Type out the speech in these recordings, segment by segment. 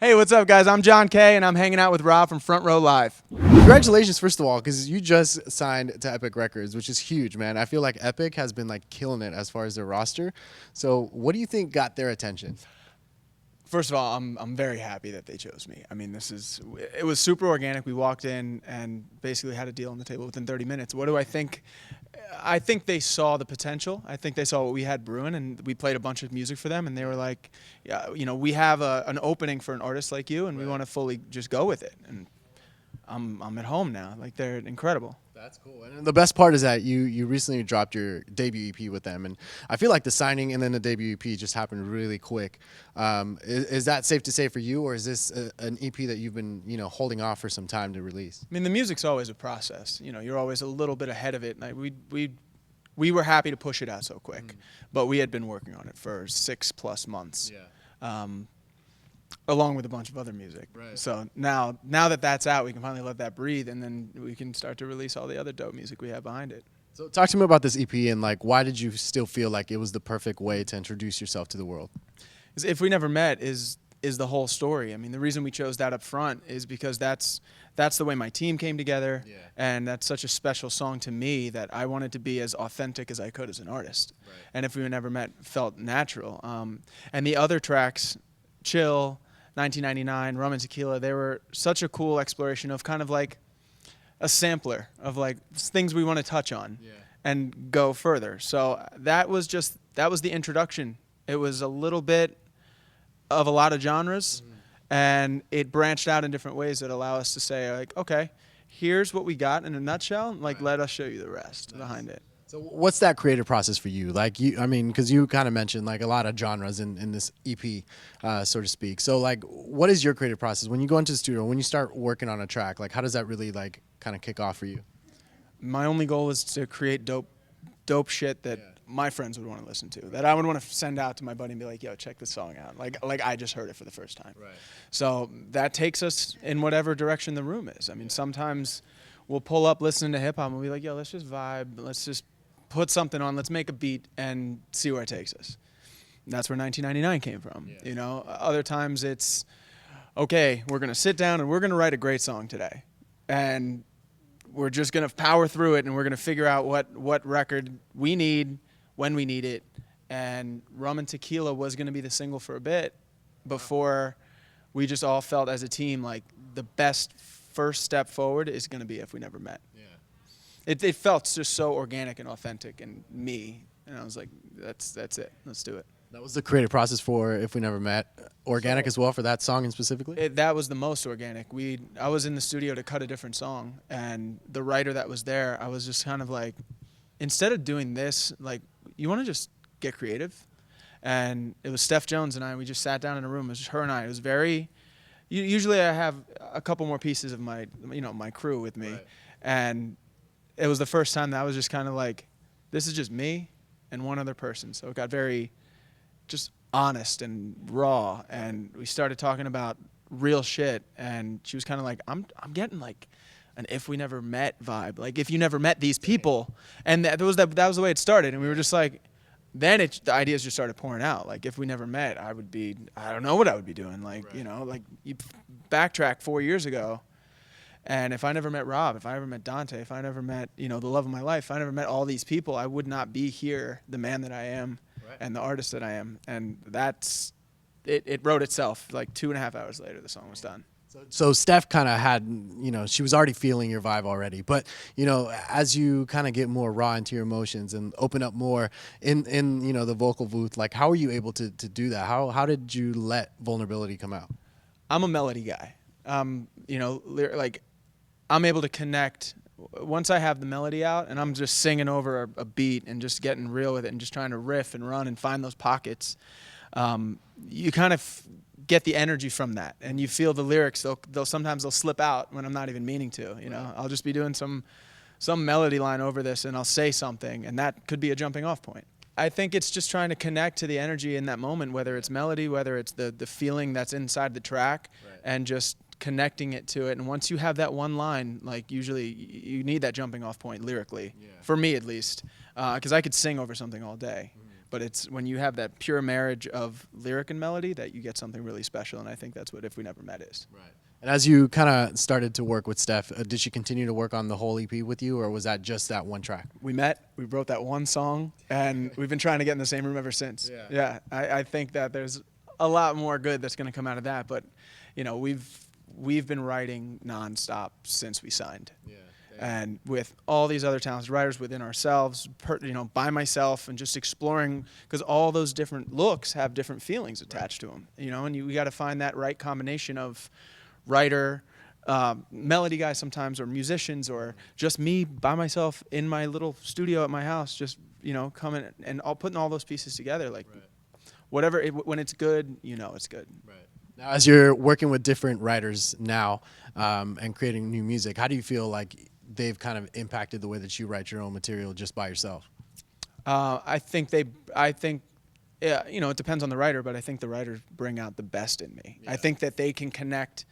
Hey, what's up, guys? I'm John Kay, and I'm hanging out with Rob from Front Row Live. Congratulations, first of all, because you just signed to Epic Records, which is huge, man. I feel like Epic has been like killing it as far as their roster. So, what do you think got their attention? First of all, I'm very happy that they chose me. I mean, it was super organic. We walked in and basically had a deal on the table within 30 minutes. What do I think? I think they saw the potential. I think they saw what we had brewing, and we played a bunch of music for them, and they were like, yeah, we have an opening for an artist like you, and we want to fully just go with it. And I'm at home now. Like, they're incredible. That's cool. And the best part is that you recently dropped your debut EP with them, and I feel like the signing and then the debut EP just happened really quick. Is that safe to say for you, or is this an EP that you've been holding off for some time to release? I mean, the music's always a process. You're always a little bit ahead of it. Like we were happy to push it out so quick, but we had been working on it for 6+ months. Yeah. Along with a bunch of other music. Right. So now that that's out, we can finally let that breathe, and then we can start to release all the other dope music we have behind it. So talk to me about this EP and like why did you still feel like it was the perfect way to introduce yourself to the world? If We Never Met is the whole story. I mean, the reason we chose that up front is because that's the way my team came together, and that's such a special song to me that I wanted to be as authentic as I could as an artist. Right. And If We Never Met felt natural. And the other tracks, Chill, 1999, Rum and Tequila, they were such a cool exploration of kind of like a sampler of like things we want to touch on and go further. So that was the introduction. It was a little bit of a lot of genres, and it branched out in different ways that allow us to say like, okay, here's what we got in a nutshell. Like, let us show you the rest behind it. So what's that creative process for you? Like because you kind of mentioned like a lot of genres in this EP, so to speak. So like, what is your creative process when you go into the studio, when you start working on a track? Like, how does that really like kind of kick off for you? My only goal is to create dope shit that my friends would want to listen to, that I would want to send out to my buddy and be like, yo, check this song out. Like I just heard it for the first time. Right. So that takes us in whatever direction the room is. I mean, sometimes we'll pull up listening to hip hop and we'll be like, yo, let's just vibe. Let's just put something on, let's make a beat and see where it takes us. And that's where 1999 came from. Other times it's, okay, we're going to sit down and we're going to write a great song today. And we're just going to power through it, and we're going to figure out what record we need, when we need it. And Rum and Tequila was going to be the single for a bit before we just all felt as a team like the best first step forward is going to be If We Never Met. It felt just so organic and authentic and me, and I was like, that's it. Let's do it. That was the creative process for If We Never Met. Organic as well for that song and specifically? That was the most organic. I was in the studio to cut a different song, and the writer that was there, I was just kind of like, instead of doing this, like, you want to just get creative? And it was Steph Jones and I, we just sat down in a room. It was just her and I. It was very, usually I have a couple more pieces of my crew with me. Right. And it was the first time that I was just kind of like, this is just me and one other person. So it got very just honest and raw, and we started talking about real shit, and she was kind of like, I'm getting like an If We Never Met vibe, like if you never met these people. And that was the way it started, and we were just like, then the ideas just started pouring out. Like, if we never met, I don't know what I would be doing. Like, right. Like you backtrack 4 years ago, and if I never met Rob, if I never met Dante, if I never met, the love of my life, if I never met all these people, I would not be here, the man that I am, and the artist that I am. And it wrote itself. Like 2.5 hours later, the song was done. So Steph kind of had, she was already feeling your vibe already. But, as you kind of get more raw into your emotions and open up more in the vocal booth, like, how are you able to do that? How did you let vulnerability come out? I'm a melody guy. Like, I'm able to connect once I have the melody out and I'm just singing over a beat and just getting real with it and just trying to riff and run and find those pockets. You kind of get the energy from that, and you feel the lyrics. Sometimes they'll slip out when I'm not even meaning to. I'll just be doing some melody line over this, and I'll say something, and that could be a jumping off point. I think it's just trying to connect to the energy in that moment, whether it's melody, whether it's the feeling that's inside the track, and just connecting it to it. And once you have that one line, like, usually you need that jumping off point lyrically, for me at least, because I could sing over something all day. But it's when you have that pure marriage of lyric and melody that you get something really special, and I think that's what If We Never Met is. Right. And as you kind of started to work with Steph, did she continue to work on the whole EP with you, or was that just that one track? We met, we wrote that one song, and we've been trying to get in the same room ever since. Yeah, I think that there's a lot more good that's going to come out of that, but you know, we've been writing nonstop since we signed. Yeah. And with all these other talented writers within ourselves, you know, by myself, and just exploring, because all those different looks have different feelings attached to them, you know, and we got to find that right combination of writer, melody guy sometimes, or musicians, or just me by myself in my little studio at my house, just, you know, coming and all putting all those pieces together, like whatever, when it's good, you know, it's good. Right. Now, as you're working with different writers now and creating new music, how do you feel like they've kind of impacted the way that you write your own material just by yourself? I think, yeah, you know, it depends on the writer, but I think the writers bring out the best in me. Yeah. I think that they can connect,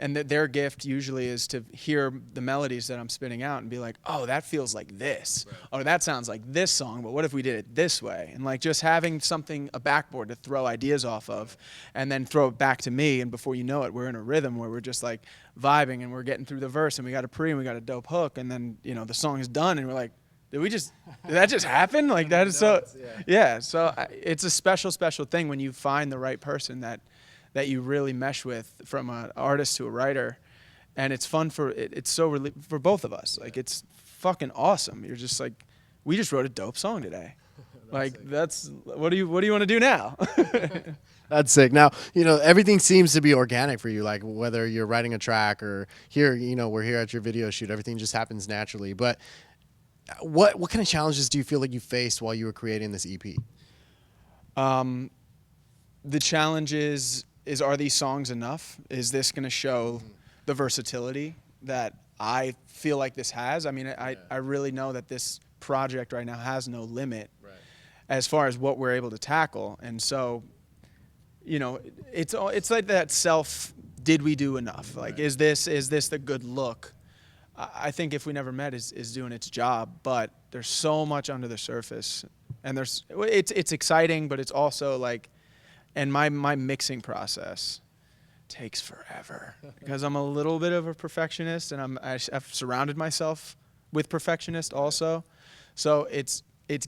and that their gift usually is to hear the melodies that I'm spinning out and be like, oh, that feels like this, or that sounds like this song, but what if we did it this way? And like just having something, a backboard to throw ideas off of, and then throw it back to me, and before you know it, we're in a rhythm where we're just like vibing, and we're getting through the verse, and we got a pre, and we got a dope hook, and then, you know, the song is done, and we're like, did that just happen? Like that is so, yeah. So it's a special thing when you find the right person that you really mesh with, from an artist to a writer, and it's fun it's so for both of us. Like it's fucking awesome. You're just like, we just wrote a dope song today. That's what do you want to do now? That's sick. Now, you know, everything seems to be organic for you, like whether you're writing a track or here, you know, we're here at your video shoot, everything just happens naturally. But what kind of challenges do you feel like you faced while you were creating this EP? The challenge is are these songs enough? Is this going to show the versatility that I feel like this has? I mean, I really know that this project right now has no limit as far as what we're able to tackle. And so, you know, it's like that did we do enough? Like, is this the good look? I think If We Never Met is doing its job, but there's so much under the surface, and it's exciting, but it's also like, and my mixing process takes forever because I'm a little bit of a perfectionist, and I've surrounded myself with perfectionists also, so it's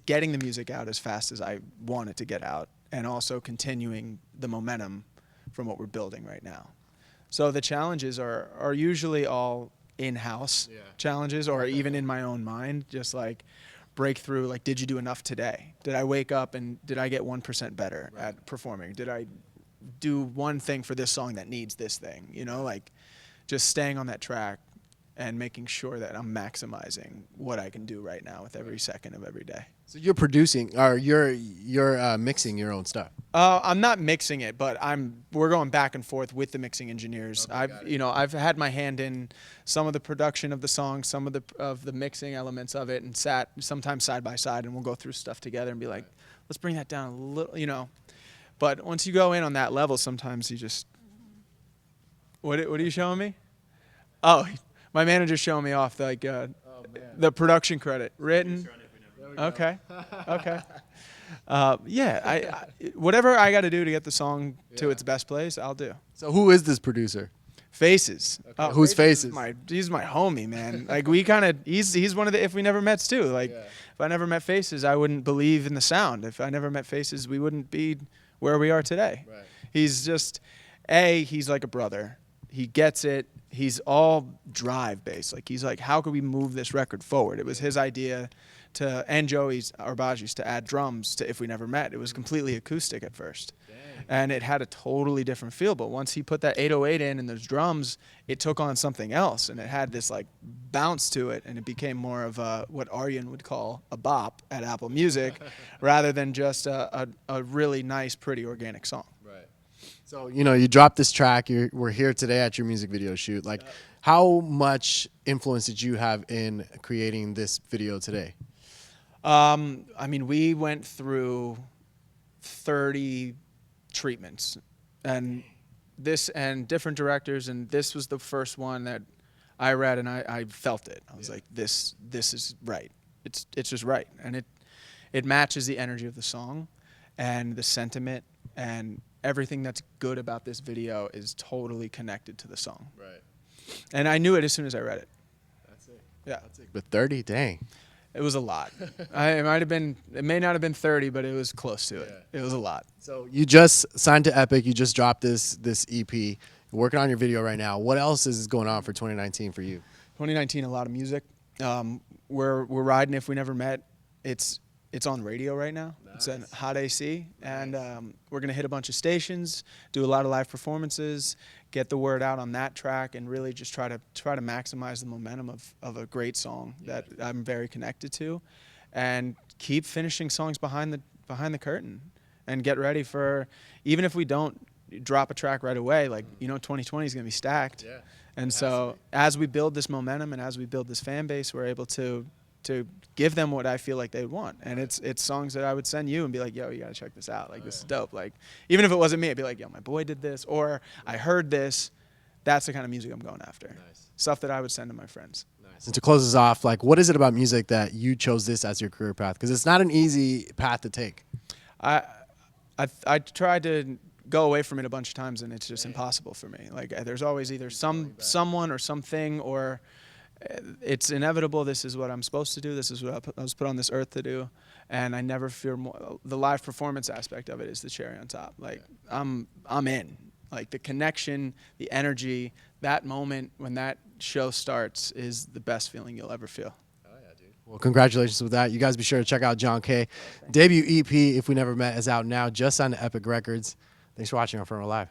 getting the music out as fast as I want it to get out, and also continuing the momentum from what we're building right now. So the challenges are usually all in-house challenges, or even in my own mind, just like breakthrough, like, did you do enough today? Did I wake up and did I get 1% better at performing? Did I do one thing for this song that needs this thing? You know, like just staying on that track and making sure that I'm maximizing what I can do right now with every second of every day. So you're producing, or you're mixing your own stuff? I'm not mixing it, but we're going back and forth with the mixing engineers. Okay, I've had my hand in some of the production of the song, some of the mixing elements of it, and sat sometimes side by side, and we'll go through stuff together and be like, let's bring that down a little, you know. But once you go in on that level, sometimes you just, what are you showing me? Oh, my manager's showing me off the production credit written. Okay. Yeah, whatever I got to do to get the song to its best place, I'll do. So who is this producer? Faces. Okay. Who's Faces? He's my homie, man. Like he's one of the If We Never Mets too. Like if I never met Faces, I wouldn't believe in the sound. If I never met Faces, we wouldn't be where we are today. Right. He's just, he's like a brother. He gets it. He's all drive based. Like he's like, how could we move this record forward? It was his idea and Joey's Arbaji's to add drums to If We Never Met. It was completely acoustic at first. Dang. And it had a totally different feel, but once he put that 808 in and those drums, it took on something else, and it had this like bounce to it, and it became more of what Aryan would call a bop at Apple Music rather than just a really nice, pretty organic song. Right. So, you know, you dropped this track, we're here today at your music video shoot. Like, how much influence did you have in creating this video today? I mean, we went through 30 treatments and different directors, and this was the first one that I read, and I felt it. I was like, this is right. It's just right. And it matches the energy of the song and the sentiment, and everything that's good about this video is totally connected to the song. Right. And I knew it as soon as I read it. That's it. Yeah. That's it. But 30, dang. It was a lot. It may not have been 30, but it was close to it. Yeah. It was a lot. So you just signed to Epic. You just dropped this EP. You're working on your video right now. What else is going on for 2019 for you? 2019, a lot of music. We're riding If We Never Met. It's on radio right now. Nice. It's at Hot AC, Nice. and we're gonna hit a bunch of stations, do a lot of live performances, get the word out on that track, and really just try to maximize the momentum of a great song that I'm very connected to, and keep finishing songs behind the curtain, and get ready for, even if we don't drop a track right away, like 2020 is gonna be stacked. Yeah. And so as we build this momentum and as we build this fan base, we're able to give them what I feel like they want. And it's songs that I would send you and be like, yo, you gotta check this out. Like, this is dope. Like, even if it wasn't me, I'd be like, yo, my boy did this, or I heard this. That's the kind of music I'm going after. Nice. Stuff that I would send to my friends. Nice. And to close this off, like, what is it about music that you chose this as your career path? Because it's not an easy path to take. I tried to go away from it a bunch of times, and it's just impossible for me. Like, there's always either someone or something, or it's inevitable. This is what I'm supposed to do. This is what I was put on this earth to do, and I never fear more. The live performance aspect of it is the cherry on top. Like, I'm in. Like, the connection, the energy, that moment when that show starts is the best feeling you'll ever feel. Well, congratulations with that. You guys be sure to check out John K. Debut EP, If We Never Met, is out now, just on Epic Records. Thanks for watching on Front Row Live.